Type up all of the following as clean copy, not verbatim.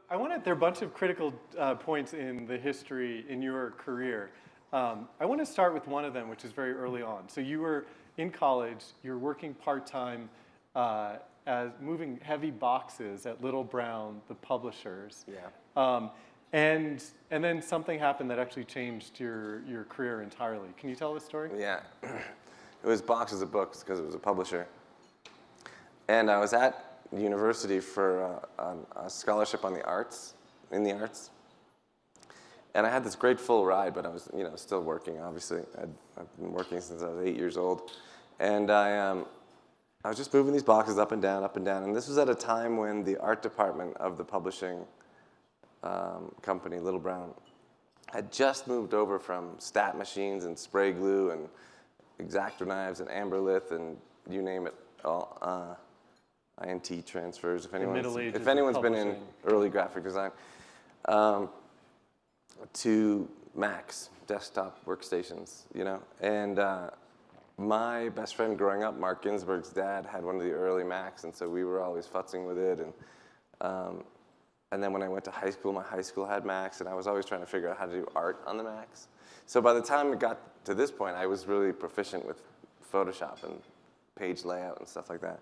There are a bunch of critical points in the history in your career. I want to start with one of them, which is very early on. So you were in college, you were working part-time as moving heavy boxes at Little Brown, the publishers. Yeah. And then something happened that actually changed your career entirely. Can you tell the story? Yeah. It was boxes of books because it was a publisher. And I was at university for a scholarship on the arts, in the arts. And I had this great full ride, but I was, still working, obviously. I've been working since I was 8 years old. And I was just moving these boxes up and down, up and down. And this was at a time when the art department of the publishing company, Little Brown, had just moved over from stat machines and spray glue and X-Acto knives and amberlith and you name it, all, INT transfers, if anyone's been in early graphic design, to Macs, desktop workstations, And my best friend growing up, Mark Ginsberg's dad, had one of the early Macs, and so we were always futzing with it. And then when I went to high school, my high school had Macs, and I was always trying to figure out how to do art on the Macs. So by the time it got to this point, I was really proficient with Photoshop and page layout and stuff like that.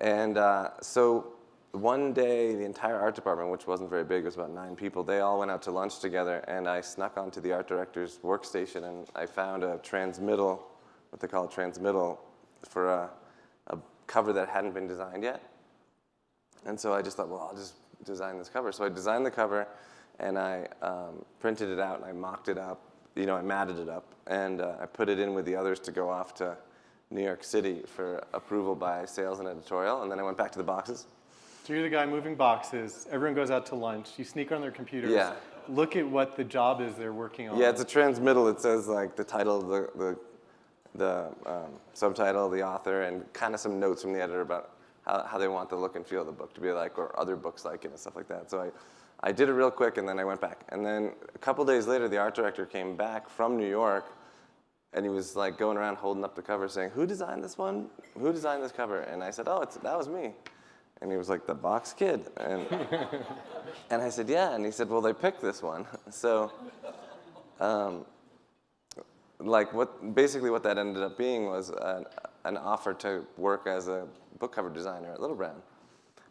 And so one day, the entire art department, which wasn't very big, it was about 9 people, they all went out to lunch together, and I snuck onto the art director's workstation, and I found a transmittal, what they call a transmittal, for a cover that hadn't been designed yet. And so I just thought, well, I'll just design this cover. So I designed the cover, and I printed it out, and I mocked it up, I matted it up, and I put it in with the others to go off to New York City for approval by sales and editorial, and then I went back to the boxes. So you're the guy moving boxes, everyone goes out to lunch, you sneak on their computers, yeah. Look at what the job is they're working on. Yeah, it's a transmittal. It says like the title, the subtitle, the author, and kind of some notes from the editor about how they want the look and feel of the book to be like, or other books like it and stuff like that. So I did it real quick, and then I went back. And then a couple days later, the art director came back from New York, and he was like going around holding up the cover saying, who designed this one? Who designed this cover? And I said, oh, that was me. And he was like, the box kid. And, and I said, yeah. And he said, well, they picked this one. So basically what that ended up being was an offer to work as a book cover designer at Little Brown.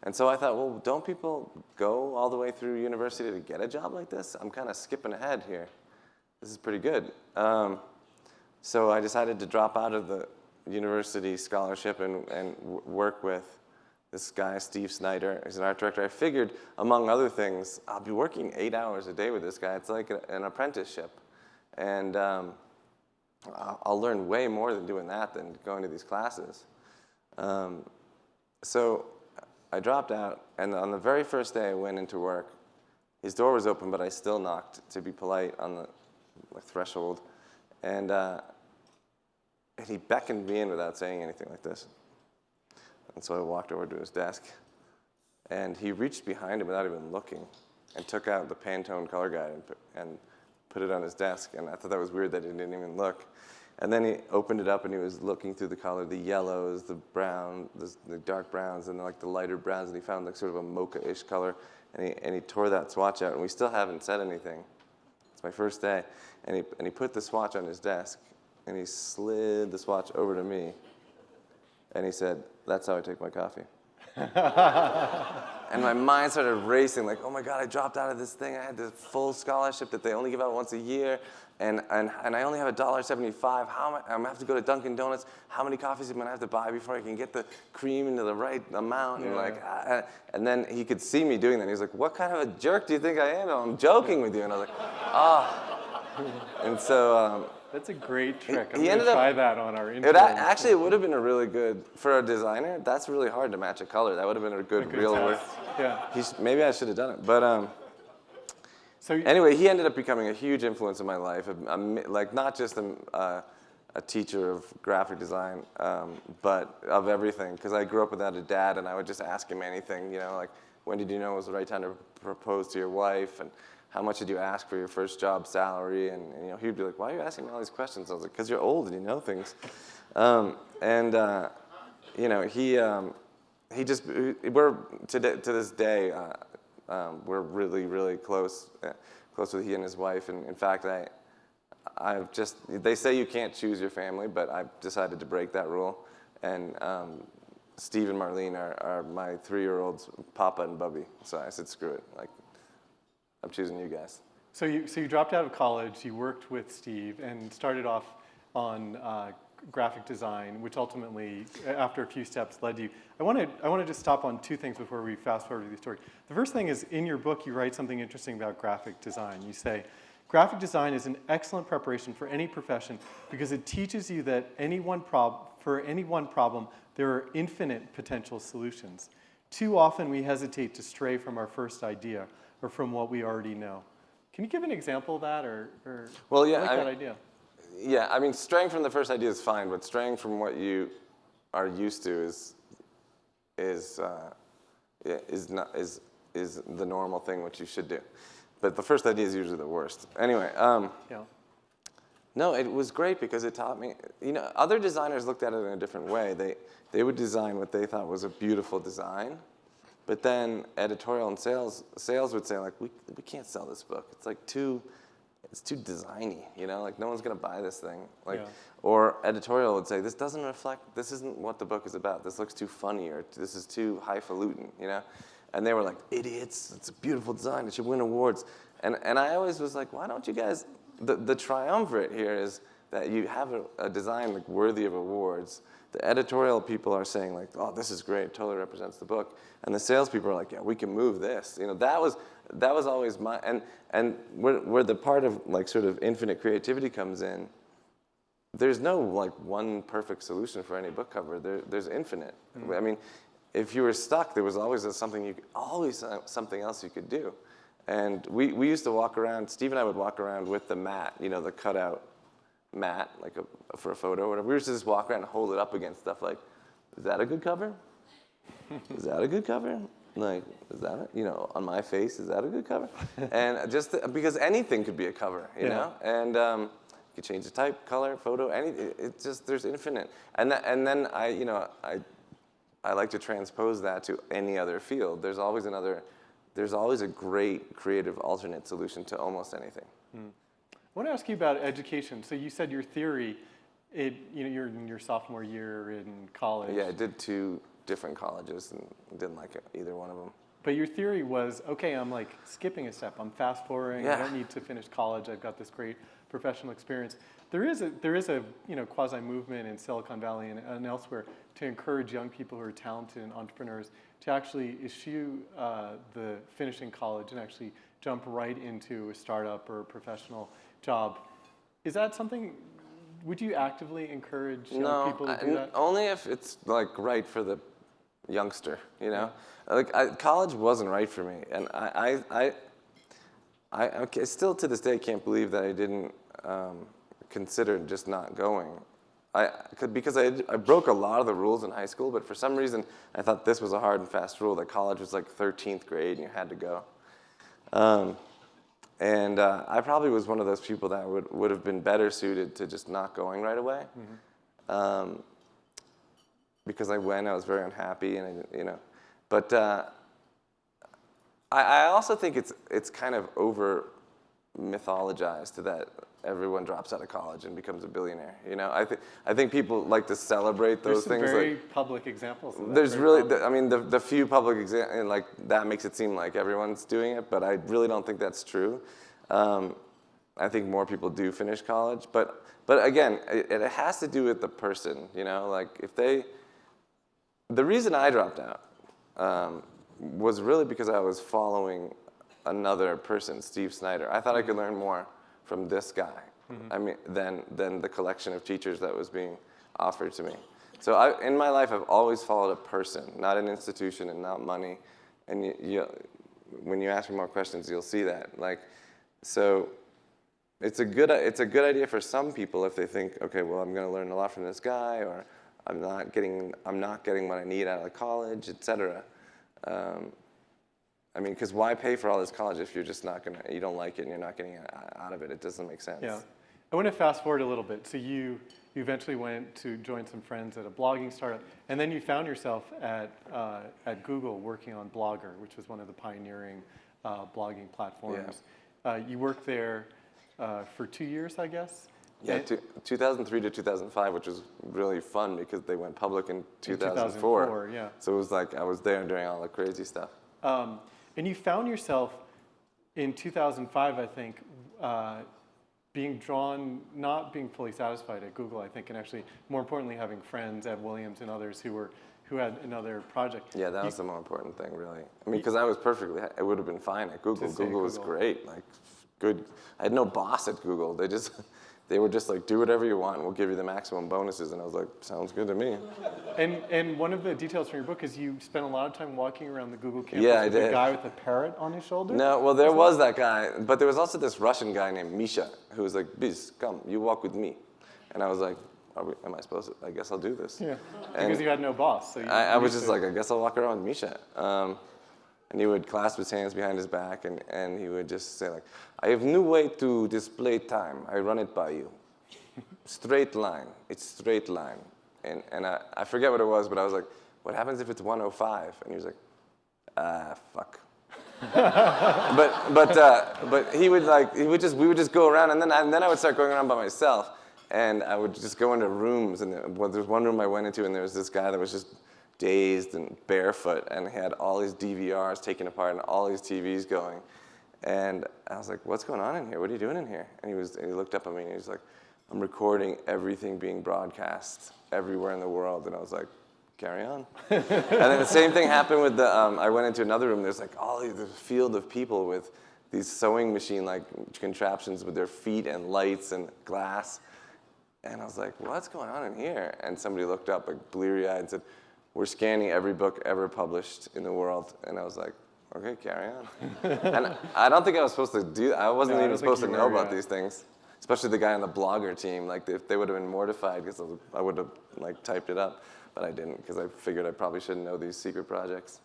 And so I thought, well, don't people go all the way through university to get a job like this? I'm kind of skipping ahead here. This is pretty good. So I decided to drop out of the university scholarship and work with this guy, Steve Snyder. He's an art director. I figured, among other things, I'll be working 8 hours a day with this guy. It's like an apprenticeship. And I'll learn way more than doing that than going to these classes. So I dropped out, and on the very first day I went into work, his door was open, but I still knocked to be polite on the threshold. And he beckoned me in without saying anything like this. And so I walked over to his desk, and he reached behind him without even looking and took out the Pantone color guide and put it on his desk. And I thought that was weird that he didn't even look. And then he opened it up, and he was looking through the color, the yellows, the brown, the dark browns, and like the lighter browns, and he found like sort of a mocha-ish color, and he tore that swatch out, and we still haven't said anything. It's my first day. And he put the swatch on his desk, and he slid the swatch over to me, and he said, that's how I take my coffee. And my mind started racing, like, oh my God, I dropped out of this thing. I had this full scholarship that they only give out once a year, and I only have $1.75. How am I'm gonna have to go to Dunkin' Donuts. How many coffees am I gonna have to buy before I can get the cream into the right amount? Yeah. And then he could see me doing that. He was like, what kind of a jerk do you think I am? I'm joking with you. And I was like, And so that's a great trick. I'm going to try that on our intern. Actually, it would have been a really good, for a designer, that's really hard to match a color. That would have been a good real work. Yeah. Maybe I should have done it. But anyway, he ended up becoming a huge influence in my life. Like not just a teacher of graphic design, but of everything. Because I grew up without a dad, and I would just ask him anything. Like, when did you know it was the right time to propose to your wife? And how much did you ask for your first job salary? And he'd be like, why are you asking me all these questions? I was like, because you're old and you know things. He just, we're to this day, We're really, really close with he and his wife. And in fact, they say you can't choose your family, but I've decided to break that rule. And Steve and Marlene are my 3-year-olds, Papa and Bubby. So I said, screw it. Like, I'm choosing you guys. So you dropped out of college, you worked with Steve, and started off on graphic design, which ultimately, after a few steps, led you. I want to just stop on 2 things before we fast forward to the story. The first thing is, in your book, you write something interesting about graphic design. You say, graphic design is an excellent preparation for any profession because it teaches you that for any one problem, there are infinite potential solutions. Too often, we hesitate to stray from our first idea or from what we already know. Can you give an example of that, or well, yeah, I like that idea? Yeah, I mean, straying from the first idea is fine, but straying from what you are used to is the normal thing, which you should do. But the first idea is usually the worst. Anyway, Yeah. no, it was great because it taught me. Other designers looked at it in a different way. They would design what they thought was a beautiful design. But then editorial and sales would say, like, we can't sell this book. It's like it's too designy, like no one's gonna buy this thing. Like, Yeah. Or editorial would say, this isn't what the book is about. This looks too funny, or this is too highfalutin, And they were like, idiots, it's a beautiful design, it should win awards. And I always was like, why don't you guys, the triumvirate here is that you have a design like worthy of awards. The editorial people are saying like, oh, this is great, totally represents the book. And the salespeople are like, yeah, we can move this. That was always my, and where the part of like sort of infinite creativity comes in, there's no like one perfect solution for any book cover. There's infinite. Mm-hmm. I mean, if you were stuck, there was always something else you could do. And we used to walk around, Steve and I would walk around with the mat, the cutout mat, like for a photo or whatever. We used to just walk around and hold it up against stuff like, is that a good cover? Is that a good cover? Like, is that on my face, is that a good cover? And just because anything could be a cover, you know? And you could change the type, color, photo, anything. It's just, there's infinite. And then I like to transpose that to any other field. There's always a great creative alternate solution to almost anything. Mm. I want to ask you about education. So you said your theory, you're in your sophomore year in college. Yeah, I did 2 different colleges and didn't like either one of them. But your theory was, okay, I'm like skipping a step. I'm fast forwarding. Yeah. I don't need to finish college. I've got this great professional experience. There is a quasi movement in Silicon Valley and elsewhere to encourage young people who are talented and entrepreneurs to actually eschew the finishing college and actually jump right into a startup or a professional job. Is that something? Would you actively encourage young people to do that? Only if it's like right for the youngster. Like college wasn't right for me, and I still to this day can't believe that I didn't consider just not going. Because I broke a lot of the rules in high school, but for some reason I thought this was a hard and fast rule that college was like 13th grade and you had to go. And I probably was one of those people that would have been better suited to just not going right away. Mm-hmm. Because I was very unhappy, and But I also think it's kind of over mythologized that everyone drops out of college and becomes a billionaire. I think people like to celebrate those things. There's some very public examples of that. There's the few public examples, like that makes it seem like everyone's doing it, but I really don't think that's true. I think more people do finish college, but again, it has to do with the person. Like the reason I dropped out was really because I was following another person, Steve Snyder. I thought I could learn more from this guy, than the collection of teachers that was being offered to me. So in my life, I've always followed a person, not an institution and not money. And when you ask me more questions, you'll see that. So it's a good idea for some people if they think, okay, well, I'm going to learn a lot from this guy, or I'm not getting what I need out of college, etc. Because why pay for all this college if you're just you don't like it and you're not getting out of it? It doesn't make sense. Yeah. I want to fast forward a little bit. So you eventually went to join some friends at a blogging startup, and then you found yourself at Google working on Blogger, which was one of the pioneering blogging platforms. You worked there for 2 years, I guess? Yeah, 2003 to 2005, which was really fun because they went public in 2004. Yeah. So it was like I was there doing all the crazy stuff. And you found yourself in 2005, I think, being drawn, not being fully satisfied at Google, I think, and actually, more importantly, having friends, Ed Williams and others who had another project. Yeah, that was the more important thing, really. I mean, because I was perfectly, it would have been fine at Google. Google was great, like good. I had no boss at Google. They were just like, do whatever you want, and we'll give you the maximum bonuses. And I was like, sounds good to me. And one of the details from your book is you spent a lot of time walking around the Google campus with a guy with a parrot on his shoulder? No, well, there was that guy, but there was also this Russian guy named Misha who was like, Biz, come, you walk with me. And I was like, am I supposed to? I guess I'll do this. Yeah, because you had no boss. So I was just like, I guess I'll walk around with Misha. And he would clasp his hands behind his back, and he would just say like, I have new way to display time. I run it by you. Straight line. It's straight line. And I forget what it was, but I was like, what happens if it's 105? And he was like, fuck. but we would just go around, and then I would start going around by myself, and I would just go into rooms, and there's one room I went into, and there was this guy that was just dazed and barefoot, and he had all these DVRs taken apart and all these TVs going, and I was like, what's going on in here? What are you doing in here? And he looked up at me, and he was like, I'm recording everything being broadcast everywhere in the world, and I was like, carry on. And then the same thing happened with I went into another room, there's like this field of people with these sewing machine-like contraptions with their feet and lights and glass. And I was like, what's going on in here? And somebody looked up, like bleary-eyed, and said, we're scanning every book ever published in the world. And I was like, okay, carry on. And I don't think I was supposed to do that. I wasn't even supposed to know about these things. Especially the guy on the Blogger team. Like, if they would have been mortified because I would have like typed it up. But I didn't, because I figured I probably shouldn't know these secret projects.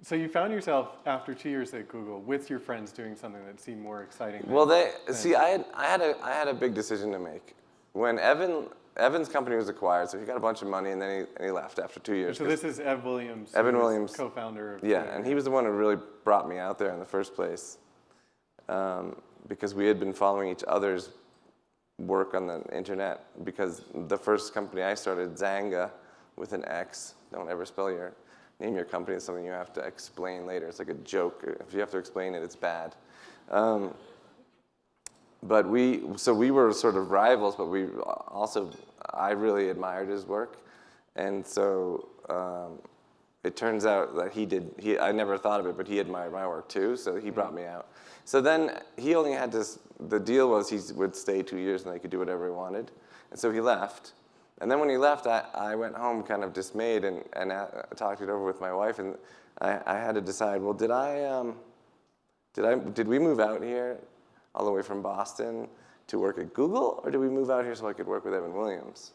So you found yourself, after 2 years at Google, with your friends doing something that seemed more exciting. Well, I had a big decision to make. When Evan's company was acquired, so he got a bunch of money, and then he left after 2 years. So this is Evan Williams, co-founder of Twitter. And he was the one who really brought me out there in the first place, because we had been following each other's work on the internet. Because the first company I started, Zanga, with an X, don't ever name your company. It's something you have to explain later. It's like a joke. If you have to explain it, it's bad. But we were sort of rivals, but I really admired his work. And so it turns out that I never thought of it, but he admired my work too, so he brought me out. So then he only had the deal was he would stay 2 years and they could do whatever he wanted. And so he left. And then when he left, I went home kind of dismayed and talked it over with my wife, and I had to decide, well, did we move out here all the way from Boston to work at Google, or did we move out here so I could work with Evan Williams?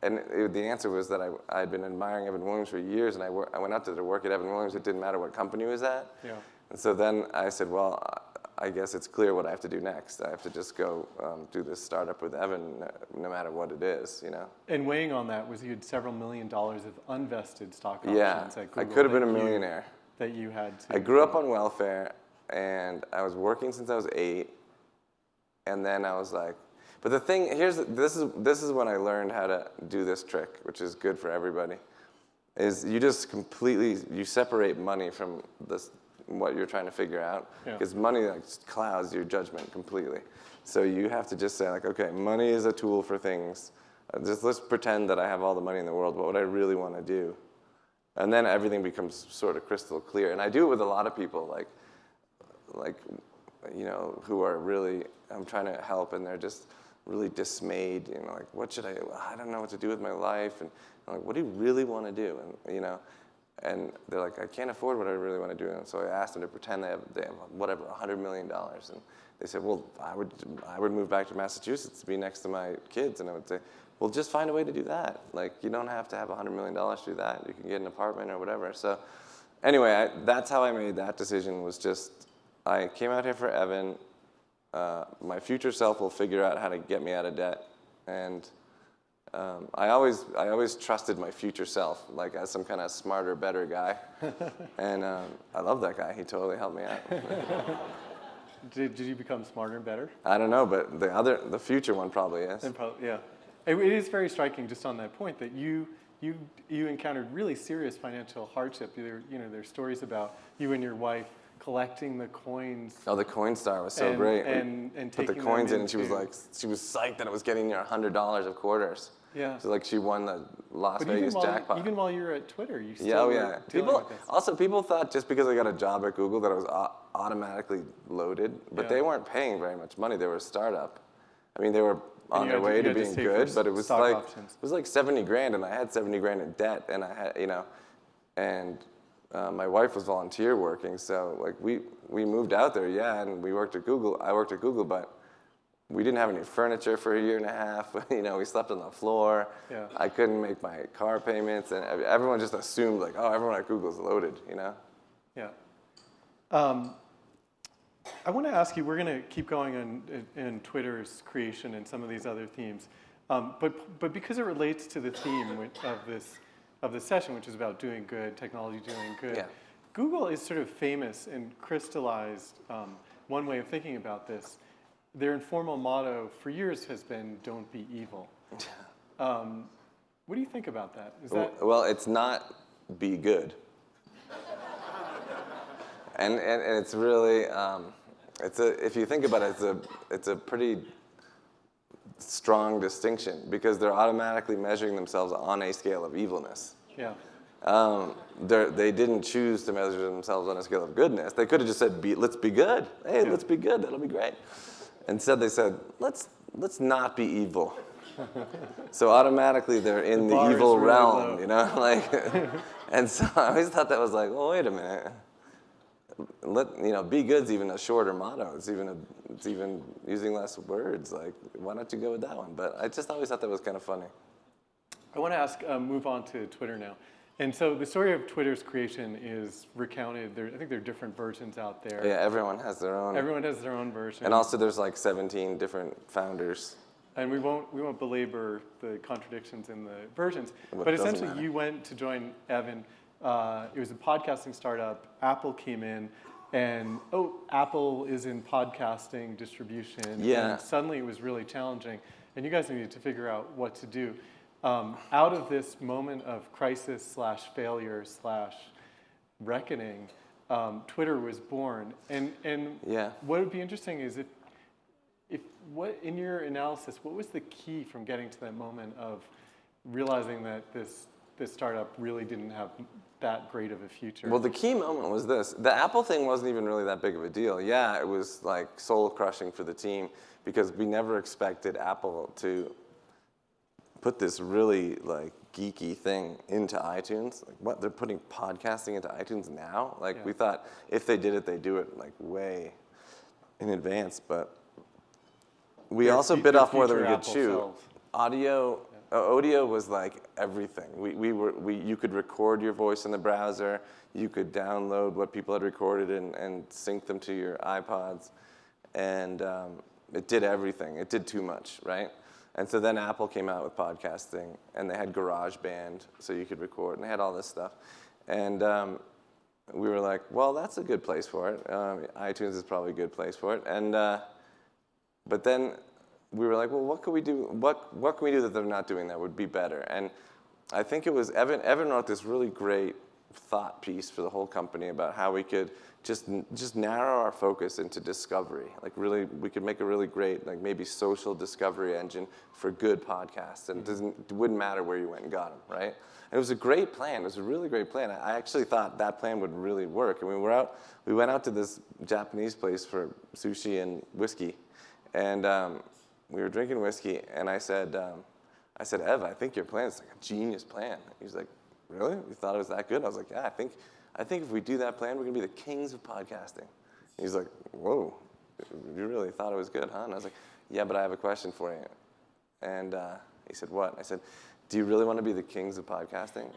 And the answer was that I had been admiring Evan Williams for years, and I went out to work at Evan Williams. It didn't matter what company he was at. Yeah. And so then I said, well, I guess it's clear what I have to do next. I have to just go do this startup with Evan, no matter what it is, you know. And weighing on that was you had several $1 million of unvested stock options at Google. I could have been a millionaire. That you had to. I grew up on welfare, and I was working since I was 8, and then I was like, but the thing, this is when I learned how to do this trick, which is good for everybody, is you just you separate money from what you're trying to figure out, because money clouds your judgment completely. So you have to just say like, okay, money is a tool for things. Let's pretend that I have all the money in the world. What would I really want to do? And then everything becomes sort of crystal clear. And I do it with a lot of people, like you know, who are really, I'm trying to help, and they're just really dismayed. You know, like, what should I don't know what to do with my life. And I'm like, what do you really want to do? And you know. And they're like, I can't afford what I really want to do. And so I asked them to pretend they have whatever, $100 million. And they said, well, I would move back to Massachusetts to be next to my kids. And I would say, well, just find a way to do that. Like, you don't have to have $100 million to do that. You can get an apartment or whatever. So anyway, that's how I made that decision, was just, I came out here for Evan. my future self will figure out how to get me out of debt. And I always trusted my future self, like as some kind of smarter, better guy. And I love that guy. He totally helped me out. Did you become smarter and better? I don't know, but the future one probably is. Yeah. It is very striking just on that point that you encountered really serious financial hardship. There's stories about you and your wife collecting the coins. Oh, the Coinstar was so great. And put the taking coins them in, and she was psyched that it was getting her $100 of quarters. Yeah. So like she won the Las But Vegas jackpot. Even while you were at Twitter, you still Yeah, were dealing with this. People thought just because I got a job at Google that I was automatically loaded, but they weren't paying very much money. They were a startup. I mean, they were on their way to being good, but it was like 70 grand, and I had 70 grand in debt, and I had, and my wife was volunteer working, so like we moved out there, and we worked at Google. I worked at Google, but we didn't have any furniture for a year and a half. We slept on the floor. Yeah. I couldn't make my car payments, and everyone just assumed like, oh, everyone at Google's loaded, Yeah. I want to ask you. We're going to keep going in Twitter's creation and some of these other themes, but because it relates to the theme of this session, which is about doing good, technology doing good. Yeah. Google is sort of famous and crystallized. One way of thinking about this. Their informal motto for years has been "Don't be evil." What do you think about that? Well, it's not "be good," and it's really if you think about it, it's a pretty strong distinction because they're automatically measuring themselves on a scale of evilness. Yeah. They didn't choose to measure themselves on a scale of goodness. They could have just said, "Let's be good. Hey, let's be good. That'll be great." Instead, they said, "Let's not be evil." So automatically, they're in the evil really realm, low. And so I always thought that was like, well, wait a minute. Be good's even a shorter motto. It's even using less words. Like, why don't you go with that one? But I just always thought that was kind of funny. I want to move on to Twitter now. And so the story of Twitter's creation is recounted. I think there are different versions out there. Yeah, everyone has their own. Everyone has their own version. And also there's like 17 different founders. And we won't belabor the contradictions in the versions. But essentially, you went to join Evan. It was a podcasting startup. Apple came in, and Apple is in podcasting distribution. Yeah. And suddenly it was really challenging, and you guys needed to figure out what to do. Out of this moment of crisis / failure / reckoning, Twitter was born. And what would be interesting is if what in your analysis, what was the key from getting to that moment of realizing that this startup really didn't have that great of a future? Well, the key moment was this. The Apple thing wasn't even really that big of a deal. Yeah, it was like soul crushing for the team because we never expected Apple to put this really like geeky thing into iTunes. Like what, they're putting podcasting into iTunes now? Like we thought if they did it, they'd do it like way in advance. But we also bit off more than we could chew. Audio was like everything. You could record your voice in the browser. You could download what people had recorded and sync them to your iPods. And it did everything. It did too much, right? And so then Apple came out with podcasting, and they had GarageBand, so you could record, and they had all this stuff. And we were like, well, that's a good place for it. iTunes is probably a good place for it. And but then we were like, well, what can we do? What can we do that they're not doing that would be better? And I think it was Evan wrote this really great thought piece for the whole company about how we could just narrow our focus into discovery. Like really, we could make a really great, like maybe social discovery engine for good podcasts. And it wouldn't matter where you went and got them, right? And it was a great plan. It was a really great plan. I actually thought that plan would really work. And we went out to this Japanese place for sushi and whiskey. And we were drinking whiskey, and I said, Ev, I think your plan is like a genius plan. He was like, really? You thought it was that good? I was like, yeah, I think if we do that plan, we're gonna be the kings of podcasting. He's like, whoa, you really thought it was good, huh? And I was like, yeah, but I have a question for you. And he said, what? I said, do you really want to be the kings of podcasting?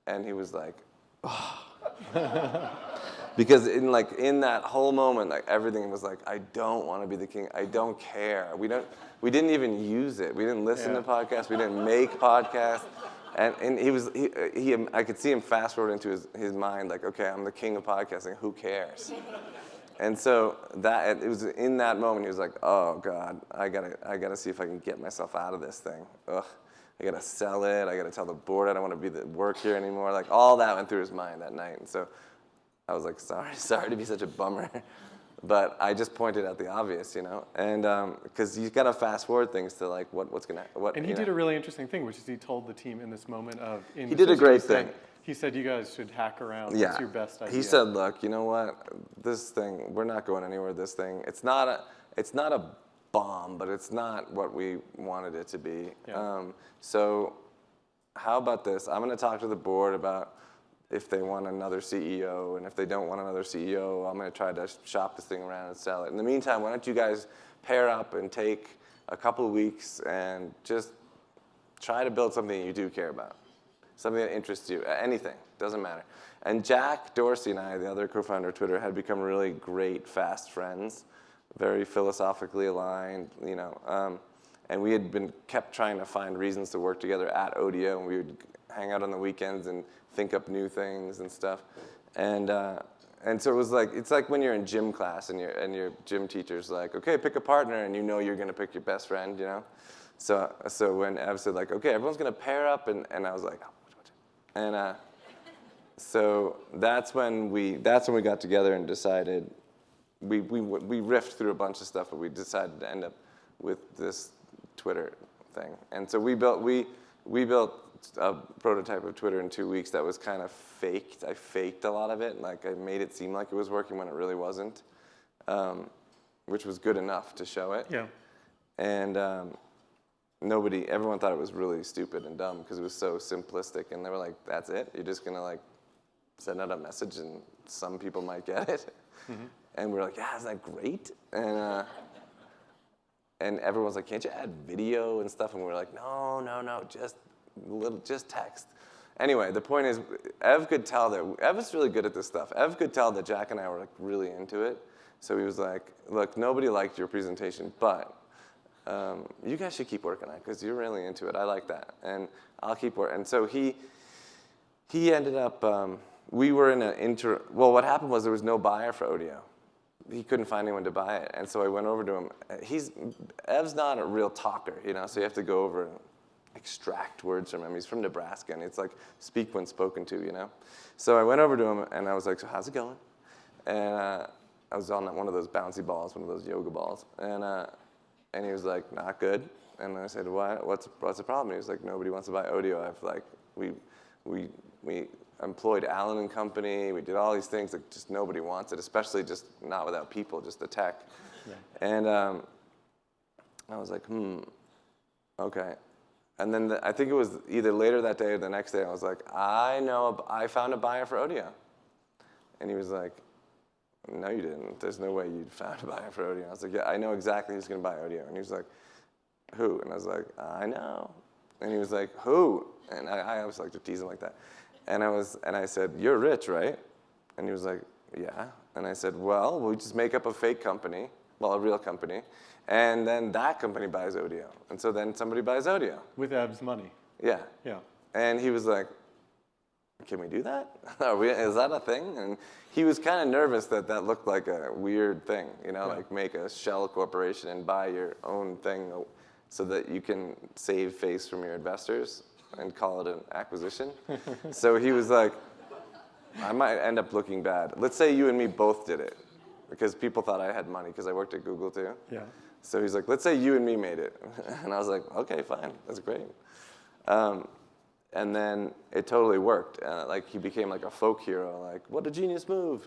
And he was like, oh. Because in that whole moment, like everything was like, I don't want to be the king. I don't care. We didn't even use it. We didn't listen to podcasts. We didn't make podcasts. And I could see him fast forward into his mind, like, okay, I'm the king of podcasting. Who cares? And so it was in that moment he was like, oh God, I gotta see if I can get myself out of this thing. Ugh, I gotta sell it. I gotta tell the board I don't want to work here anymore. Like all that went through his mind that night. And so I was like, sorry to be such a bummer. But I just pointed out the obvious, and because you got to fast forward things to like what's gonna. And he did a really interesting thing, which is he told the team in this moment of. He did a great thing. He said, you guys should hack around. Yeah. What's your best idea? He said, look, you know what? This thing, we're not going anywhere with this thing. It's not a bomb, but it's not what we wanted it to be. Yeah. So how about this? I'm going to talk to the board about if they want another CEO, and if they don't want another CEO, I'm going to try to shop this thing around and sell it. In the meantime, why don't you guys pair up and take a couple of weeks and just try to build something you do care about, something that interests you, anything, doesn't matter. And Jack Dorsey and I, the other co-founder of Twitter, had become really great, fast friends, very philosophically aligned, and we had kept trying to find reasons to work together at Odeo, and we would hang out on the weekends and think up new things and stuff. And so it was like, it's like when you're in gym class and your gym teacher's like, okay, pick a partner, and you're gonna pick your best friend, So when Ev said like, okay, everyone's gonna pair up, and I was like, oh, and so that's when we got together and decided, we riffed through a bunch of stuff, but we decided to end up with this Twitter thing. And so we built a prototype of Twitter in 2 weeks that was kind of faked. I faked a lot of it. Like I made it seem like it was working when it really wasn't, which was good enough to show it. Yeah. And everyone thought it was really stupid and dumb because it was so simplistic. And they were like, that's it? You're just going to like send out a message and some people might get it? Mm-hmm. And we were like, yeah, isn't that great? And everyone's like, can't you add video and stuff? And we were like, no, just text. Anyway, the point is, Ev could tell that, Ev is really good at this stuff. Ev could tell that Jack and I were like really into it. So he was like, look, nobody liked your presentation, but you guys should keep working on it because you're really into it. I like that. And I'll keep working. And so he ended up, we were in what happened was there was no buyer for Odeo. He couldn't find anyone to buy it. And so I went over to him. Ev's not a real talker, so you have to go over and extract words from him. He's from Nebraska, and it's like speak when spoken to, So I went over to him, and I was like, so how's it going? And I was on one of those bouncy balls, one of those yoga balls. And he was like, not good. And I said, what's the problem? And he was like, nobody wants to buy Odeo. We employed Allen and Company. We did all these things that just nobody wants it, especially just not without people, just the tech. Yeah. And I was like, okay. And then I think it was either later that day or the next day, I was like, I found a buyer for Odeo. And he was like, no, you didn't. There's no way you'd found a buyer for Odeo. I was like, yeah, I know exactly who's going to buy Odeo. And he was like, who? And I was like, I know. And he was like, who? And I always like to tease him like that. And I said, you're rich, right? And he was like, yeah. And I said, well, we just make up a fake company, a real company, and then that company buys Odeo. And so then somebody buys Odeo. With Ev's money. Yeah. Yeah. And he was like, can we do that? Is that a thing? And he was kind of nervous that looked like a weird thing, like make a shell corporation and buy your own thing so that you can save face from your investors and call it an acquisition. So he was like, I might end up looking bad. Let's say you and me both did it, because people thought I had money because I worked at Google too. Yeah. So he's like, let's say you and me made it. And I was like, okay, fine, that's great. And then it totally worked. He became like a folk hero, like, what a genius move.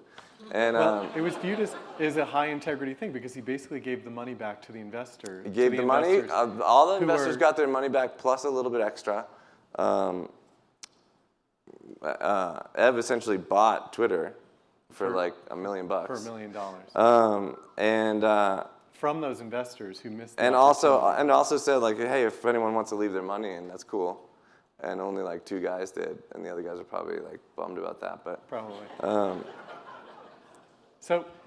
And it was viewed as a high integrity thing because he basically gave the money back to the investor. He gave the money, all the investors got their money back plus a little bit extra. Ev essentially bought Twitter for like $1 million. For $1 million. From those investors who missed. And also said like, hey, if anyone wants to leave their money in, that's cool. And only like 2 guys did, and the other guys are probably like bummed about that. But probably.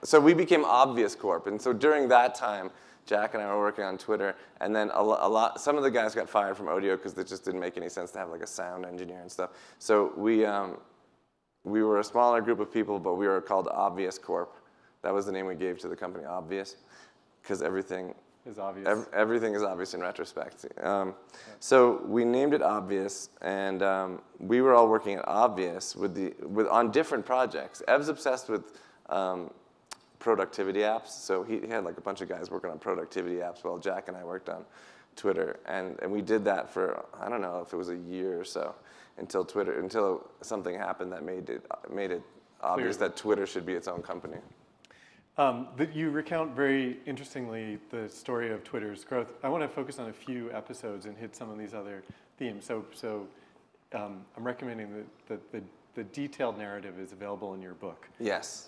So we became Obvious Corp, and so during that time, Jack and I were working on Twitter, and then some of the guys got fired from Odeo because it just didn't make any sense to have like a sound engineer and stuff. So we were a smaller group of people, but we were called Obvious Corp. That was the name we gave to the company, Obvious, because everything is obvious. Everything is obvious in retrospect. So we named it Obvious, and we were all working at Obvious on different projects. Ev's obsessed with productivity apps, so he had like a bunch of guys working on productivity apps while Jack and I worked on Twitter, and we did that for, I don't know if it was a year or so, until something happened that made it obvious that Twitter should be its own company. You recount very interestingly the story of Twitter's growth. I want to focus on a few episodes and hit some of these other themes. So I'm recommending that the detailed narrative is available in your book. Yes.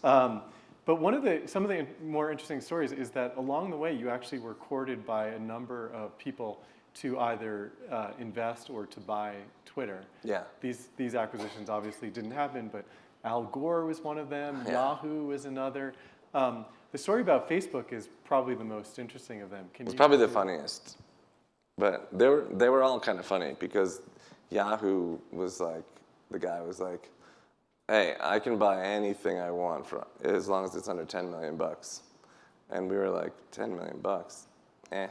But some of the more interesting stories is that along the way you actually were courted by a number of people to either invest or to buy Twitter. Yeah. These acquisitions obviously didn't happen, but Al Gore was one of them. Yeah. Yahoo was another. The story about Facebook is probably the most interesting of them. It's probably the funniest, but they were all kind of funny because Yahoo was like, the guy was like, hey, I can buy anything I want as long as it's under $10 million. And we were like, $10 million? Eh.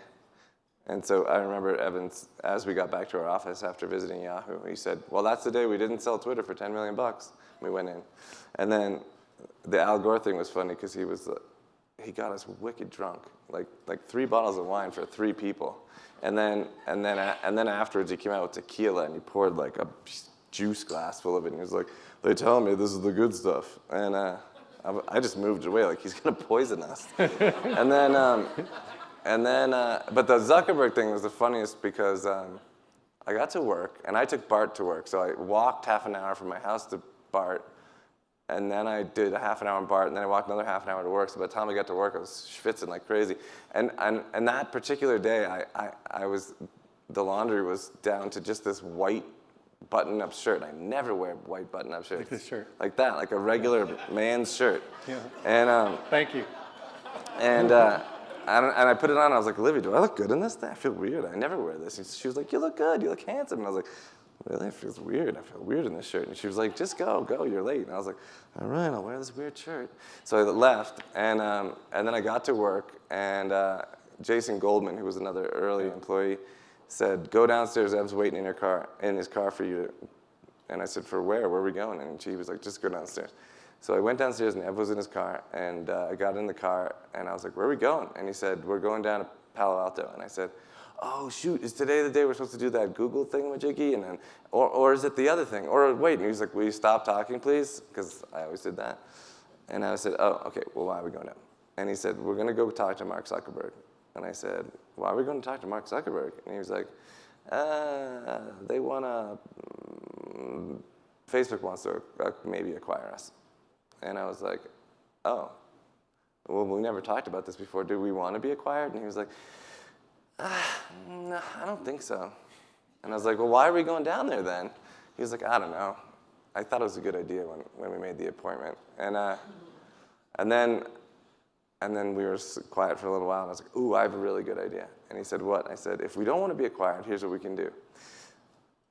And so I remember Evans, as we got back to our office after visiting Yahoo, he said, well, that's the day we didn't sell Twitter for $10 million. We went in. And then the Al Gore thing was funny because he got us wicked drunk, like 3 bottles of wine for 3 people. And then afterwards he came out with tequila and he poured like a juice glass full of it and he was like, they tell me this is the good stuff. And I just moved away like he's gonna poison us. and then but the Zuckerberg thing was the funniest because I got to work and I took Bart to work. So I walked half an hour from my house to Bart, and then I did a half an hour in Bart, and then I walked another half an hour to work. So by the time I got to work, I was schwitzing like crazy. And that particular day, the laundry was down to just this white button-up shirt. I never wear white button-up shirts. Like this shirt. Like that, like a regular man's shirt. Yeah. And thank you. And I put it on. And I was like, Olivia, do I look good in this? I feel weird. I never wear this. And she was like, you look good. You look handsome. And I was like, really? It feels weird. I feel weird in this shirt. And she was like, just go. You're late. And I was like, all right, I'll wear this weird shirt. So I left, and then I got to work, and Jason Goldman, who was another early employee, said, go downstairs. Ev's waiting in his car for you. And I said, for where? Where are we going? And she was like, just go downstairs. So I went downstairs, and Ev was in his car, and I got in the car, and I was like, where are we going? And he said, we're going down to Palo Alto. And I said, oh, shoot, is today the day we're supposed to do that Google thingamajiggy? And then, or is it the other thing? Or wait, and he was like, will you stop talking, please? Because I always did that. And I said, oh, okay, well, why are we going down? And he said, we're going to go talk to Mark Zuckerberg. And I said, why are we going to talk to Mark Zuckerberg? And he was like, they want to, Facebook wants to maybe acquire us. And I was like, oh, well, we never talked about this before. Do we want to be acquired? And he was like, no, I don't think so. And I was like, well, why are we going down there then? He was like, I don't know. I thought it was a good idea when we made the appointment. And then we were quiet for a little while, and I was like, ooh, I have a really good idea. And he said, what? I said, if we don't want to be acquired, here's what we can do.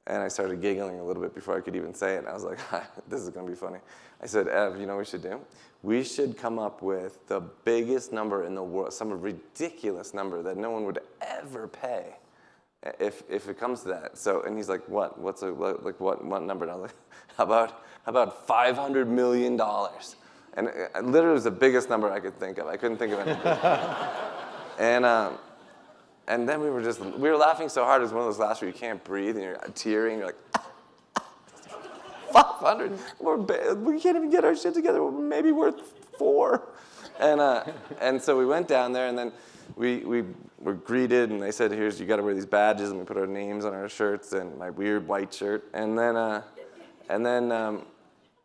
And I started giggling a little bit before I could even say it. And I was like, this is going to be funny. I said, Ev, you know what we should do? We should come up with the biggest number in the world, some ridiculous number that no one would ever pay if it comes to that. So, and he's like, what? What number? And I was like, how about $500 million? And it literally was the biggest number I could think of. I couldn't think of anything. And then we were laughing so hard. It was one of those laughs where you can't breathe and you're tearing. You're like, 500. We can't even get our shit together. We're maybe worth 4. And so we went down there, and then we were greeted, and they said, "Here's, you got to wear these badges," and we put our names on our shirts and my weird white shirt. And then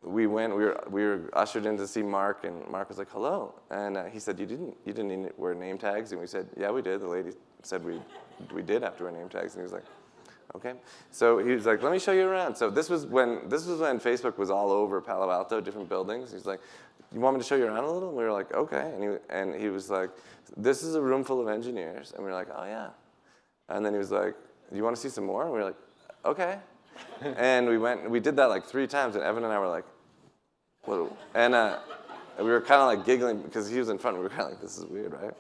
we went. We were ushered in to see Mark, and Mark was like, "Hello," and he said, "You didn't wear name tags?" And we said, "Yeah, we did." The lady said we did have to wear name tags, and he was like, okay. So he was like, let me show you around. So this was when Facebook was all over Palo Alto, different buildings. He's like, you want me to show you around a little? And we were like, okay. And he was like, this is a room full of engineers. And we were like, oh, yeah. And then he was like, do you want to see some more? And we were like, okay. And we did that like 3 times, and Evan and I were like, what? And we were kind of like giggling because he was in front. We were kind of like, this is weird, right?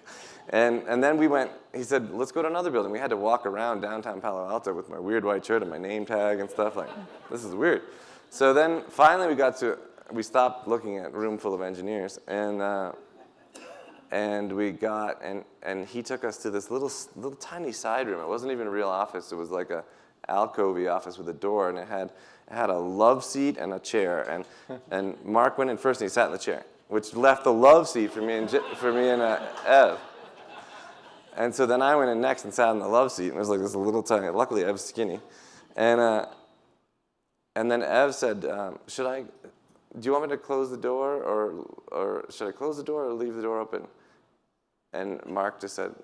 And then he said, let's go to another building. We had to walk around downtown Palo Alto with my weird white shirt and my name tag and stuff. Like, this is weird. So then finally we stopped looking at a room full of engineers, and he took us to this little tiny side room. It wasn't even a real office. It was like a alcove office with a door, and it had a love seat and a chair. And Mark went in first, and he sat in the chair, which left the love seat for me and Ev. And so then I went in next and sat in the love seat, and it was like this little tiny. Luckily, Ev's skinny, and then Ev said, "Do you want me to close the door, or should I close the door or leave the door open?" And Mark just said,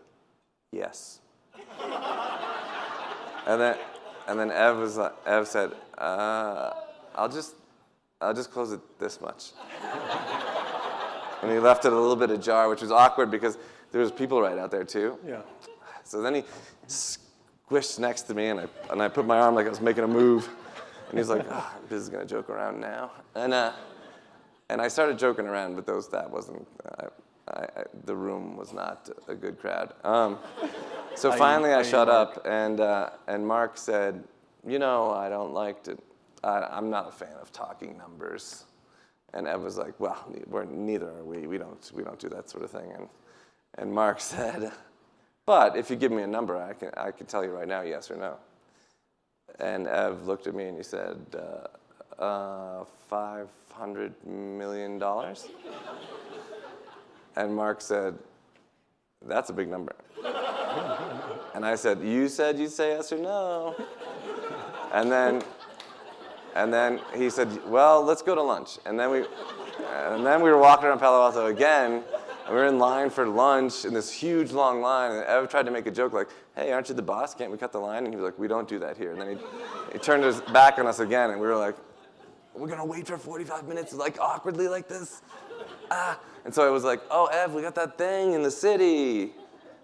"Yes." and then Ev said, "I'll just close it this much." And he left it a little bit ajar, which was awkward because there was people right out there too. Yeah. So then he squished next to me, and I put my arm like I was making a move, and he's like, "Oh, this is gonna joke around now." And I started joking around, but that wasn't. The room was not a good crowd. So finally, I shut up, and Mark said, I don't like to. I'm not a fan of talking numbers. And Ev was like, well, neither are we. We don't do that sort of thing. And Mark said, but if you give me a number, I can tell you right now, yes or no. And Ev looked at me and he said, $500 million. And Mark said, that's a big number. And I said, you said you'd say yes or no. And then he said, well, let's go to lunch. And then we were walking around Palo Alto again, and we were in line for lunch in this huge long line. And Ev tried to make a joke like, hey, aren't you the boss? Can't we cut the line? And he was like, we don't do that here. And then he turned his back on us again, and we were like, we're going to wait for 45 minutes like awkwardly like this? And so I was like, oh, Ev, we got that thing in the city.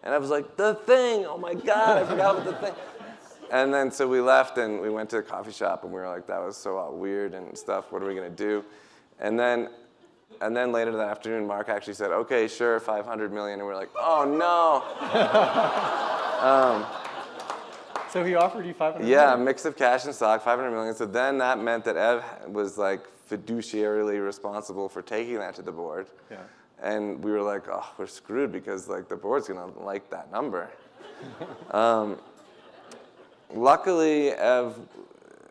And I was like, the thing, oh my God, I forgot about the thing. And then so we left and we went to a coffee shop and we were like, that was so weird and stuff, what are we gonna do? And then later that afternoon, Mark actually said, okay, sure, 500 million. And we're like, oh no. So he offered you 500 Yeah, million? a mix of cash and stock, 500 million. So then that meant that Ev was like fiduciarily responsible for taking that to the board. Yeah. And we were like, oh, we're screwed because like the board's gonna like that number. Luckily, Ev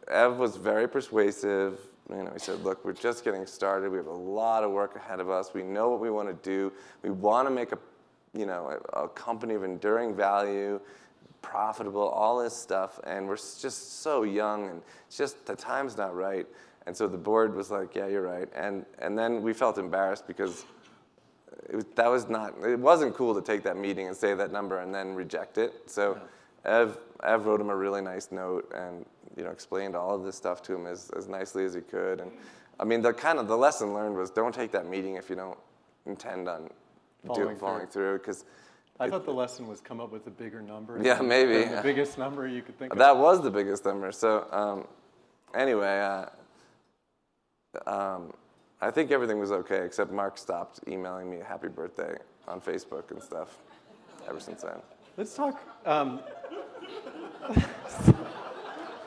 was very persuasive. He said, look, we're just getting started. We have a lot of work ahead of us. We know what we want to do. We want to make a company of enduring value, profitable, all this stuff. And we're just so young, and it's just the time's not right. And so the board was like, yeah, you're right. And then we felt embarrassed because it wasn't cool to take that meeting and say that number and then reject it. So Ev wrote him a really nice note and explained all of this stuff to him as nicely as he could. And I mean, the lesson learned was don't take that meeting if you don't intend on following through. Because I thought the lesson was come up with a bigger number. Yeah, maybe. The biggest number you could think of. That was the biggest number. So anyway, I think everything was okay, except Mark stopped emailing me a happy birthday on Facebook and stuff ever since then. Let's talk.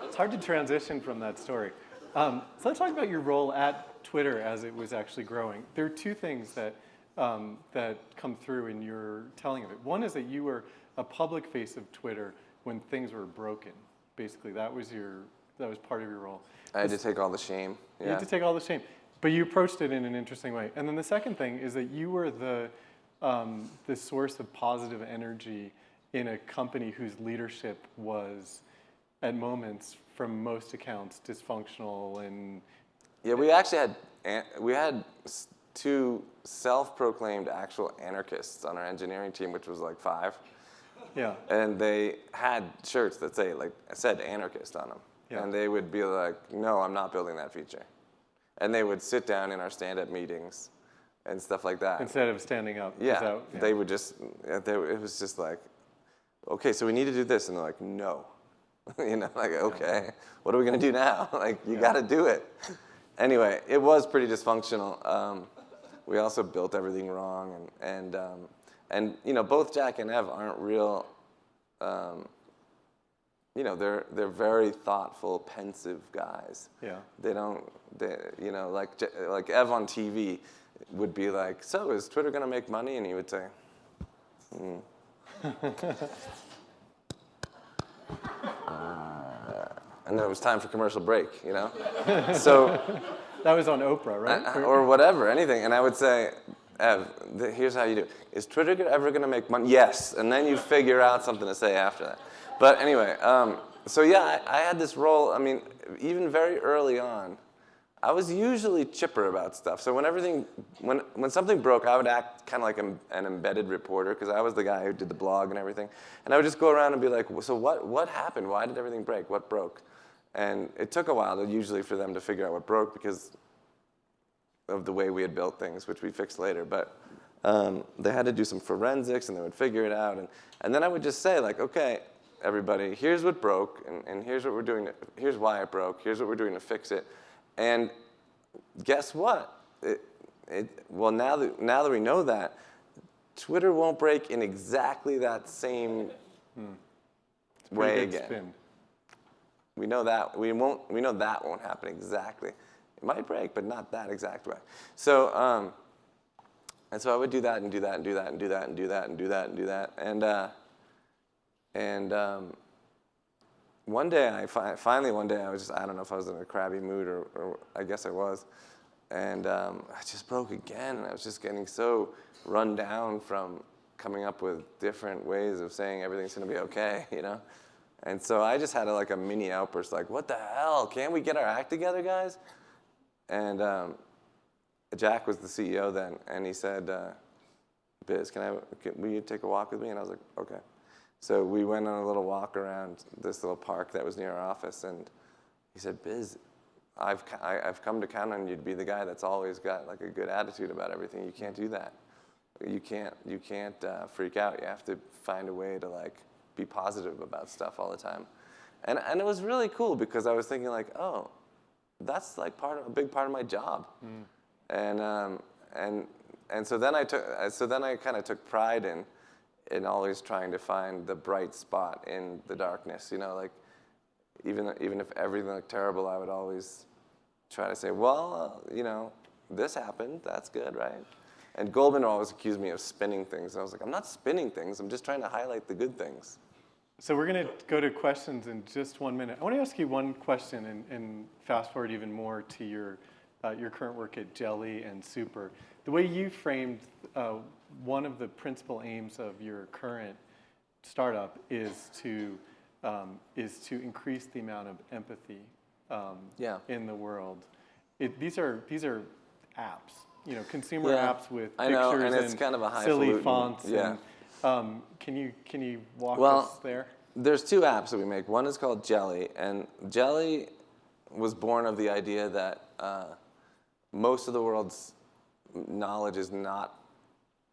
It's hard to transition from that story. So let's talk about your role at Twitter as it was actually growing. There are 2 things that come through in your telling of it. One is that you were a public face of Twitter when things were broken. Basically, that was part of your role. I had to take all the shame. Yeah. You had to take all the shame, but you approached it in an interesting way. And then the second thing is that you were the source of positive energy in a company whose leadership was, at moments, from most accounts, dysfunctional and. Yeah, we actually had 2 self-proclaimed actual anarchists on our engineering team, which was like 5. Yeah. And they had shirts that said anarchist on them. Yeah. And they would be like, no, I'm not building that feature. And they would sit down in our stand-up meetings and stuff like that. Instead of standing up. Yeah, they would just, it was just like, okay, so we need to do this. And they're like, no. Like, okay, what are we going to do now? Like, you got to do it. Anyway, it was pretty dysfunctional. We also built everything wrong. And both Jack and Ev aren't real, they're very thoughtful, pensive guys. Yeah. Like Ev on TV would be like, so is Twitter going to make money? And he would say, and then it was time for commercial break, So that was on Oprah, right? Or whatever, anything. And I would say, Ev, here's how you do it. Is Twitter ever going to make money? Yes. And then you figure out something to say after that. But anyway, so yeah, I had this role. I mean, even very early on, I was usually chipper about stuff. So when something broke, I would act kind of like an embedded reporter, because I was the guy who did the blog and everything. And I would just go around and be like, so what happened? Why did everything break? What broke? And it took a while, usually, for them to figure out what broke, because of the way we had built things, which we fixed later. But they had to do some forensics, and they would figure it out. And then I would just say, like, okay, everybody, here's what broke, and here's what we're doing. Here's why it broke. Here's what we're doing to fix it. And guess what? Well, now that we know that, Twitter won't break in exactly that same way again. Spin. We know that we know that won't happen exactly. It might break, but not that exact way. So and so I would do that and do that and do that and do that and do that and do that and do that. And one day, I was just, I don't know if I was in a crabby mood or I guess I was. And I just broke again. And I was just getting so run down from coming up with different ways of saying everything's going to be okay, And so I just had a mini outburst, like, what the hell? Can't we get our act together, guys? And Jack was the CEO then, and he said, Biz, will you take a walk with me? And I was like, okay. So we went on a little walk around this little park that was near our office, and he said, Biz, I've come to count on you to be the guy that's always got a good attitude about everything. You can't do that. You can't freak out. You have to find a way to be positive about stuff all the time. And it was really cool, because I was thinking oh, that's a big part of my job. And so then I kind of took pride in always trying to find the bright spot in the darkness. Even if everything looked terrible, I would always try to say, well, this happened. That's good, right? And Goldman always accused me of spinning things. And I was like, I'm not spinning things. I'm just trying to highlight the good things. So we're going to go to questions in just 1 minute. I want to ask you one question and fast forward even more to your current work at Jelly and Super. The way you framed one of the principal aims of your current startup is to increase the amount of empathy in the world. These are apps, consumer apps with pictures and it's kind of a silly fonts. Yeah. And, can you walk us there? There's 2 apps that we make. One is called Jelly, and Jelly was born of the idea that most of the world's knowledge is not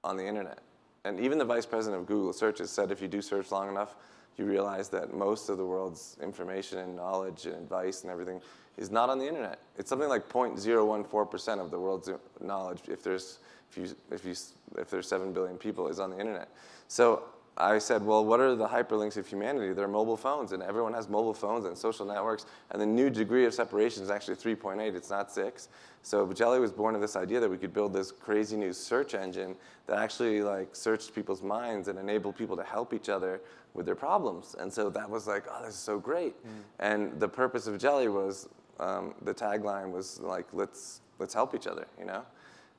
on the internet. And even the vice president of Google Searches said if you do search long enough, you realize that most of the world's information and knowledge and advice and everything is not on the internet. It's something like 0.014% of the world's knowledge, if there's 7 billion people, is on the internet. So I said, well, what are the hyperlinks of humanity? They're mobile phones, and everyone has mobile phones and social networks, and the new degree of separation is actually 3.8, it's not 6. So Jelly was born of this idea that we could build this crazy new search engine that actually searched people's minds and enabled people to help each other with their problems. And so that was oh, this is so great. And the purpose of Jelly was, the tagline was let's help each other,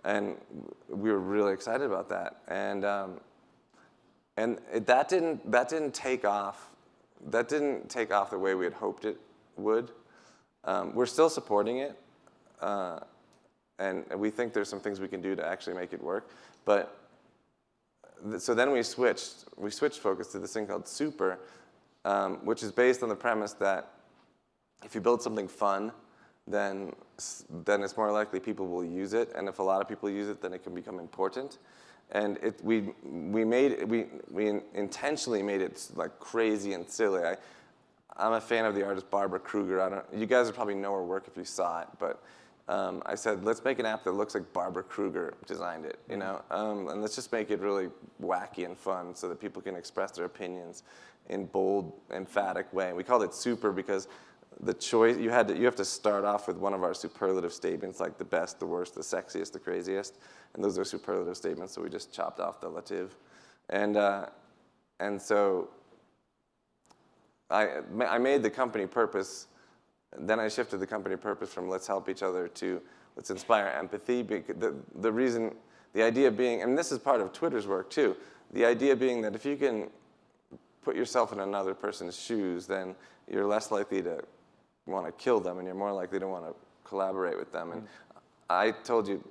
And we were really excited about that. And that didn't take off. That didn't take off the way we had hoped it would. We're still supporting it, and we think there's some things we can do to actually make it work. But so then we switched focus to this thing called Super, which is based on the premise that if you build something fun, then it's more likely people will use it. And if a lot of people use it, then it can become important. And we intentionally made it like crazy and silly. I'm a fan of the artist Barbara Kruger. You guys would probably know her work if you saw it, but I said, let's make an app that looks like Barbara Kruger designed it, you know? And let's just make it really wacky and fun so that people can express their opinions in bold, emphatic way. And we called it Super because the choice, you have to start off with one of our superlative statements, like the best, the worst, the sexiest, the craziest. And those are superlative statements, so we just chopped off the lative. And so I made the company purpose, then I shifted the company purpose from let's help each other to let's inspire empathy. The idea being, and this is part of Twitter's work too, the idea being that if you can put yourself in another person's shoes, then you're less likely to want to kill them and you're more likely to want to collaborate with them. And I told you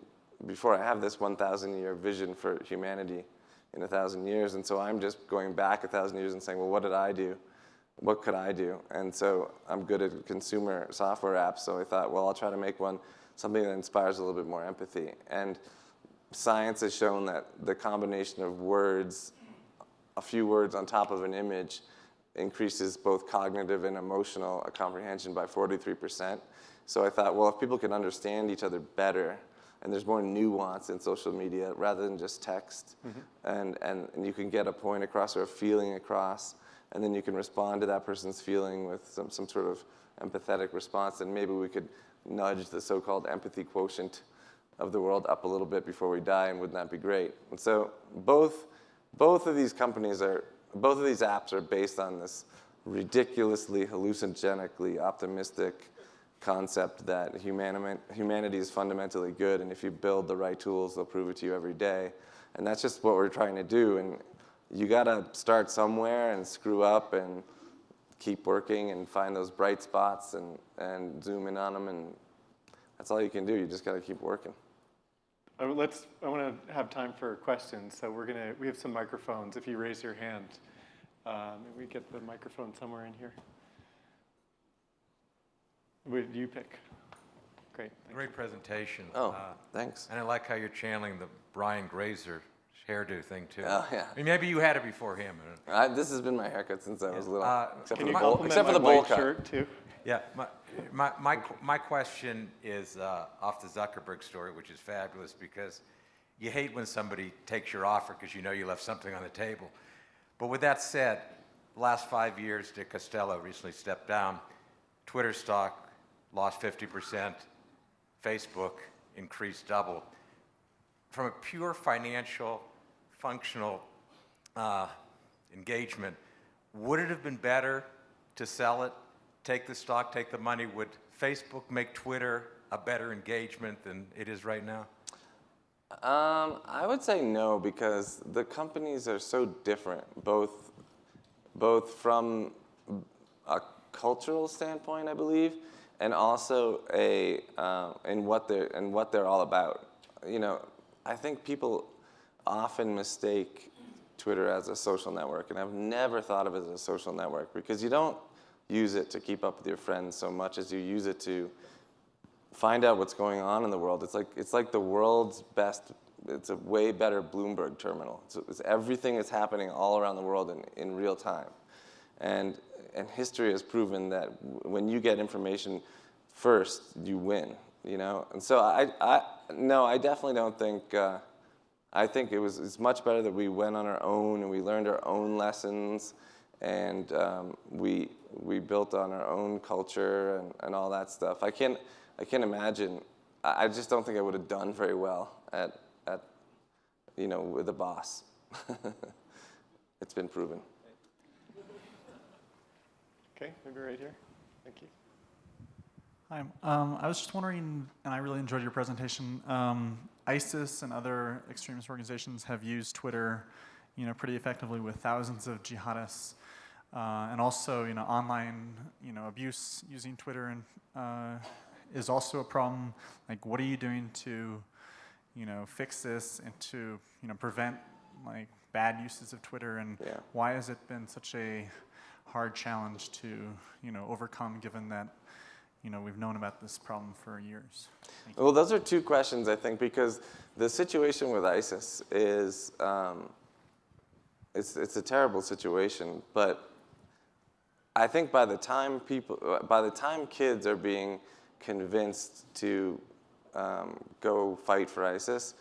before, I have this 1,000-year vision for humanity in 1,000 years, and so I'm just going back 1,000 years and saying, well, what did I do? What could I do? And so I'm good at consumer software apps, so I thought, well, I'll try to make something that inspires a little bit more empathy. And science has shown that the combination of words, a few words on top of an image, increases both cognitive and emotional comprehension by 43%. So I thought, well, if people can understand each other better, and there's more nuance in social media rather than just text, and you can get a point across or a feeling across, and then you can respond to that person's feeling with some sort of empathetic response, and maybe we could nudge the so-called empathy quotient of the world up a little bit before we die, and wouldn't that be great? And so both of these apps are based on this ridiculously, hallucinogenically optimistic concept that humanity is fundamentally good, and if you build the right tools, they'll prove it to you every day. And that's just what we're trying to do. And you gotta start somewhere and screw up and keep working and find those bright spots and zoom in on them, and that's all you can do. You just gotta keep working. I want to have time for questions, so we have some microphones. If you raise your hand, maybe we get the microphone somewhere in here. Would you pick? Great. Great presentation. Oh, thanks. And I like how you're channeling the Brian Grazer hairdo thing too. Oh, yeah. I mean, maybe you had it before him. This has been my haircut since I was little. Except Can you for compliment the my bowl white cut. shirt too? Yeah, my question is off the Zuckerberg story, which is fabulous because you hate when somebody takes your offer because you know you left something on the table. But with that said, the last 5 years, Dick Costello recently stepped down. Twitter stock lost 50%. Facebook increased double. From a pure financial, functional engagement, would it have been better to sell it, take the stock, take the money? Would Facebook make Twitter a better engagement than it is right now? I would say no, because the companies are so different, both from a cultural standpoint, I believe, and also in what they're all about. You know, I think people often mistake Twitter as a social network, and I've never thought of it as a social network because you don't use it to keep up with your friends so much as you use it to find out what's going on in the world. It's like the world's best. It's a way better Bloomberg terminal. It's everything is happening all around the world in real time, and history has proven that when you get information first, you win. You know, and so I definitely don't think. I think it's much better that we went on our own and we learned our own lessons, and we built on our own culture and all that stuff. I can't imagine. I just don't think I would have done very well at with a boss. It's been proven. Okay, maybe right here. Thank you. Hi, I was just wondering, and I really enjoyed your presentation. ISIS and other extremist organizations have used Twitter, pretty effectively with thousands of jihadists, and also, online, abuse using Twitter and is also a problem. Like, what are you doing to, fix this and to, prevent like bad uses of Twitter, and why has it been such a hard challenge to, overcome, given that, we've known about this problem for years? Thank you. Well, those are two questions, I think, because the situation with ISIS is, it's a terrible situation, but I think by the time kids are being convinced to go fight for ISIS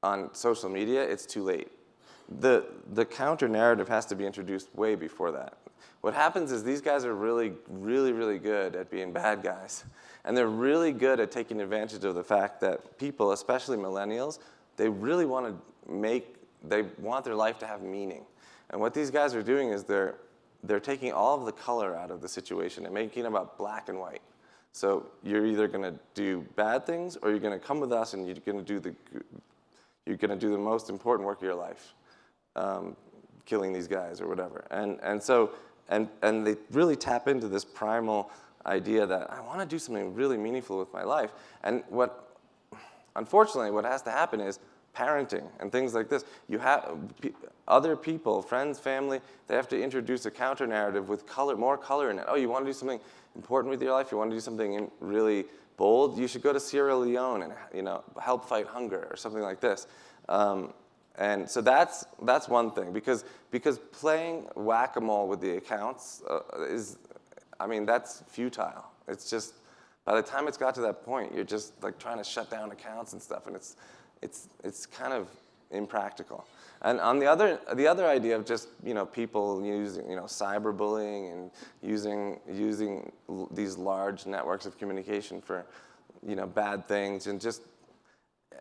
on social media, it's too late. The counter narrative has to be introduced way before that. What happens is these guys are really, really, really good at being bad guys. And they're really good at taking advantage of the fact that people, especially millennials, they really want their life to have meaning. And what these guys are doing is they're taking all of the color out of the situation and making it about black and white. So you're either going to do bad things, or you're going to come with us and you're going to do the most important work of your life, killing these guys or whatever. And they really tap into this primal idea that I want to do something really meaningful with my life. And unfortunately, what has to happen is parenting and things like this. You have other people, friends, family, they have to introduce a counter narrative with more color in it. Oh, you want to do something important with your life? You want to do something really bold? You should go to Sierra Leone and help fight hunger or something like this. And so that's one thing, because playing whack-a-mole with the accounts that's futile. It's just, by the time it's got to that point, you're just like trying to shut down accounts and stuff, and it's kind of impractical. And on the other idea of just people using cyberbullying and using these large networks of communication for bad things, and just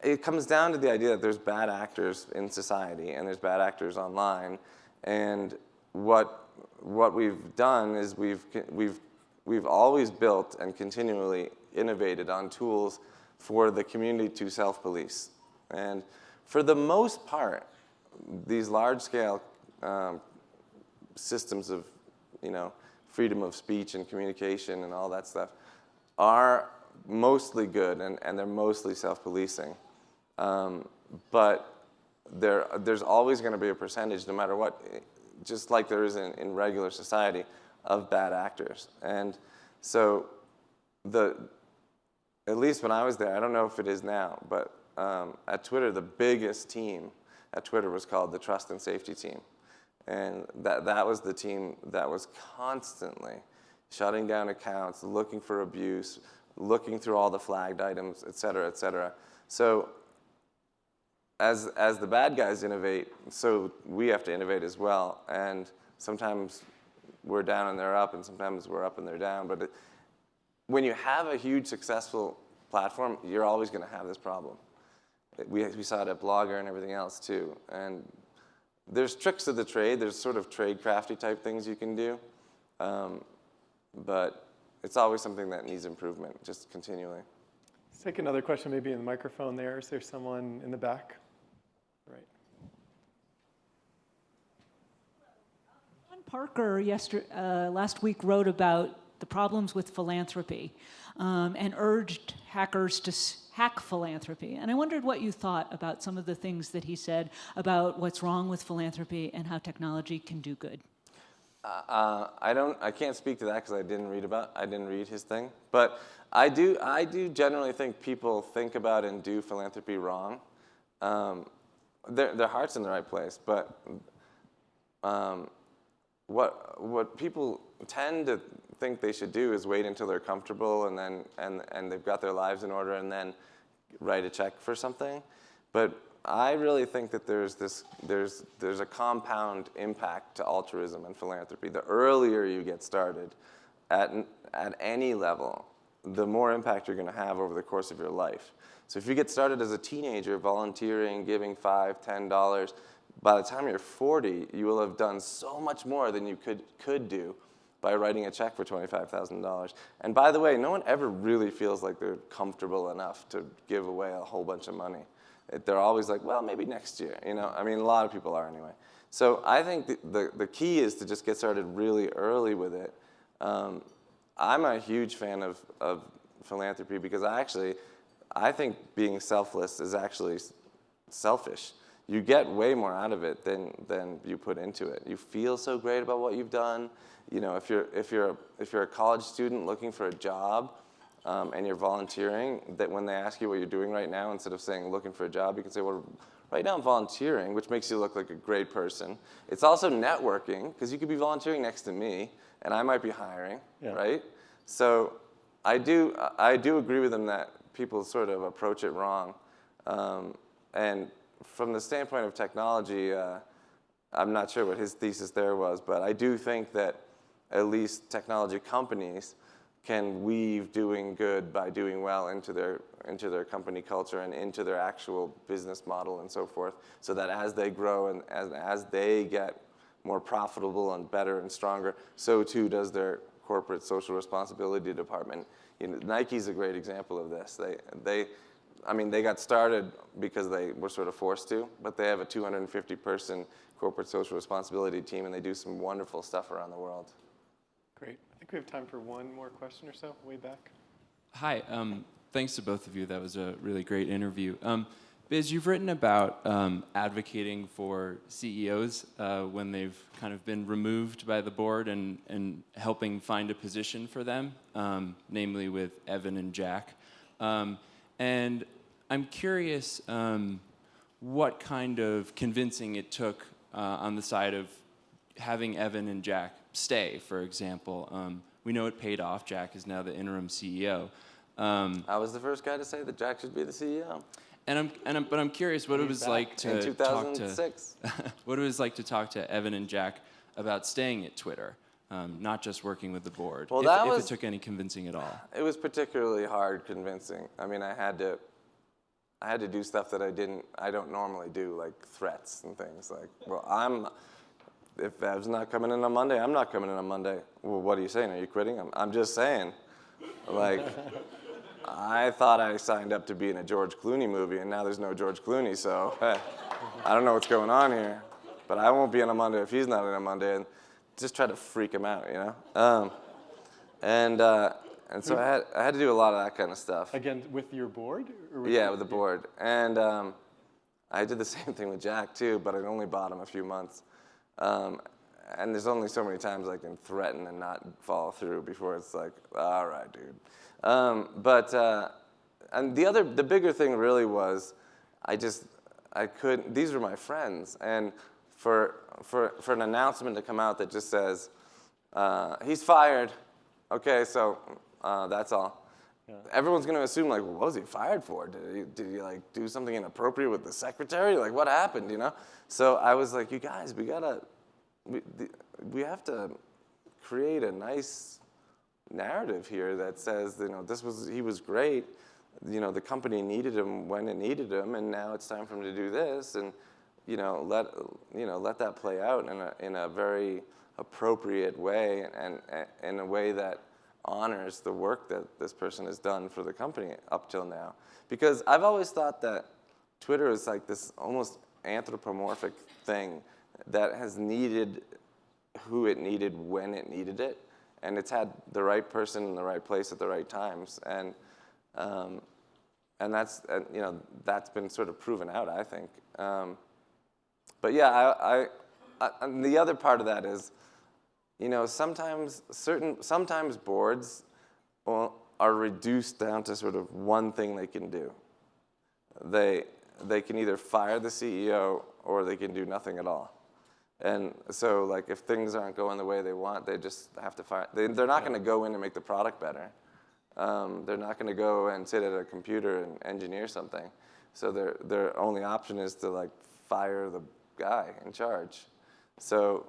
it comes down to the idea that there's bad actors in society and there's bad actors online. And what we've done is we've always built and continually innovated on tools for the community to self-police. And for the most part, these large-scale systems of freedom of speech and communication and all that stuff are mostly good, and they're mostly self-policing. But there's always going to be a percentage, no matter what, just like there is in regular society, of bad actors. And so at least when I was there, I don't know if it is now, but at Twitter, the biggest team at Twitter was called the Trust and Safety Team. And that was the team that was constantly shutting down accounts, looking for abuse, looking through all the flagged items, et cetera, et cetera. So as the bad guys innovate, so we have to innovate as well. And sometimes we're down and they're up, and sometimes we're up and they're down. But when you have a huge successful platform, you're always going to have this problem. We saw it at Blogger and everything else too. And there's tricks of the trade. There's sort of trade crafty type things you can do. But it's always something that needs improvement, just continually. Let's take another question, maybe in the microphone there. Is there someone in the back? Right. John Parker last week wrote about the problems with philanthropy and urged hackers to hack philanthropy. And I wondered what you thought about some of the things that he said about what's wrong with philanthropy and how technology can do good. I can't speak to that because I didn't read his thing. But I do generally think people think about and do philanthropy wrong. Their heart's in the right place, but what people tend to think they should do is wait until they're comfortable and they've got their lives in order and then write a check for something. But I really think that there's a compound impact to altruism and philanthropy. The earlier you get started at any level, the more impact you're going to have over the course of your life. So if you get started as a teenager, volunteering, giving $5, $10, by the time you're 40, you will have done so much more than you could do by writing a check for $25,000. And by the way, no one ever really feels like they're comfortable enough to give away a whole bunch of money. They're always like, well, maybe next year. I mean, a lot of people are anyway. So I think the key is to just get started really early with it. I'm a huge fan of philanthropy because I think being selfless is actually selfish. you get way more out of it than you put into it. You feel so great about what you've done. You know, if you're a college student looking for a job, and you're volunteering, that when they ask you what you're doing right now, instead of saying looking for a job, you can say, well, right now I'm volunteering, which makes you look like a great person. It's also networking, because you could be volunteering next to me, and I might be hiring, right? So I do agree with him that people sort of approach it wrong. And from the standpoint of technology, I'm not sure what his thesis there was, but I do think that at least technology companies can weave doing good by doing well into their company culture and into their actual business model and so forth, so that as they grow and as they get more profitable and better and stronger, so too does their corporate social responsibility department. You know, Nike's a great example of this. They got started because they were sort of forced to, but they have a 250-person corporate social responsibility team, and they do some wonderful stuff around the world. Great. I think we have time for one more question or so, way back. Hi. Thanks to both of you. That was a really great interview. Biz, you've written about advocating for CEOs when they've kind of been removed by the board and helping find a position for them, namely with Evan and Jack. And I'm curious what kind of convincing it took on the side of having Evan and Jack stay, for example. We know it paid off. Jack is now the interim CEO. I was the first guy to say that Jack should be the CEO. But I'm curious what it was like to in 2006. what it was like to talk to Evan and Jack about staying at Twitter, not just working with the board. Well, if it took any convincing at all. It was particularly hard convincing. I mean, I had to do stuff that I don't normally do, like threats and things. Like, well, if Ev's not coming in on Monday, I'm not coming in on Monday. Well, what are you saying? Are you quitting? I'm just saying. Like, I thought I signed up to be in a George Clooney movie, and now there's no George Clooney, so I don't know what's going on here. But I won't be in on Monday if he's not in on Monday, and just try to freak him out, you know? And so I had to do a lot of that kind of stuff. Again, with your board? Or with with the board. And I did the same thing with Jack, too, but I'd only bought him a few months. And there's only so many times I can threaten and not follow through before it's like, all right, dude. And the bigger thing really was, I couldn't, these were my friends. And for an announcement to come out that just says, he's fired. Okay, so that's all. Yeah. Everyone's going to assume, like, well, what was he fired for? Did he like do something inappropriate with the secretary? Like, what happened, you know? So I was like, you guys, we have to create a nice narrative here that says, you know, he was great. You know, the company needed him when it needed him, and now it's time for him to do this, and let that play out in a very appropriate way, and in a way that honors the work that this person has done for the company up till now. Because I've always thought that Twitter is like this almost anthropomorphic thing that has needed who it needed when it needed it, and it's had the right person in the right place at the right times, and that's been sort of proven out, I think. But yeah, and the other part of that is, you know, sometimes boards are reduced down to sort of one thing they can do. They can either fire the CEO or they can do nothing at all. And so, like, if things aren't going the way they want, they just have to fire. They're not going to go in and make the product better. They're not going to go and sit at a computer and engineer something. So their only option is to, like, fire the guy in charge. So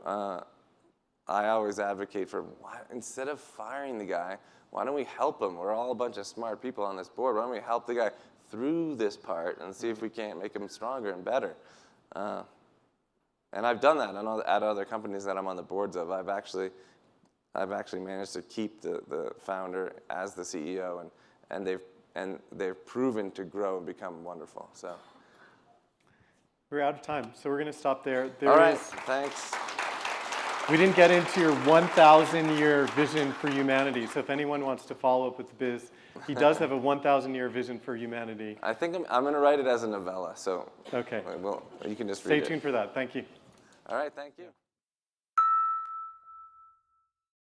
I always advocate for, instead of firing the guy, why don't we help him? We're all a bunch of smart people on this board. Why don't we help the guy through this part and see if we can't make him stronger and better? And I've done that at other companies that I'm on the boards of. I've actually managed to keep the founder as the CEO, and they've proven to grow and become wonderful. So we're out of time, so we're going to stop there. All right, thanks. We didn't get into your 1,000-year vision for humanity. So if anyone wants to follow up with Biz, he does have a 1,000-year vision for humanity. I think I'm going to write it as a novella, so Okay. well, you can just Stay read it. tuned for that. Thank you. All right, thank you.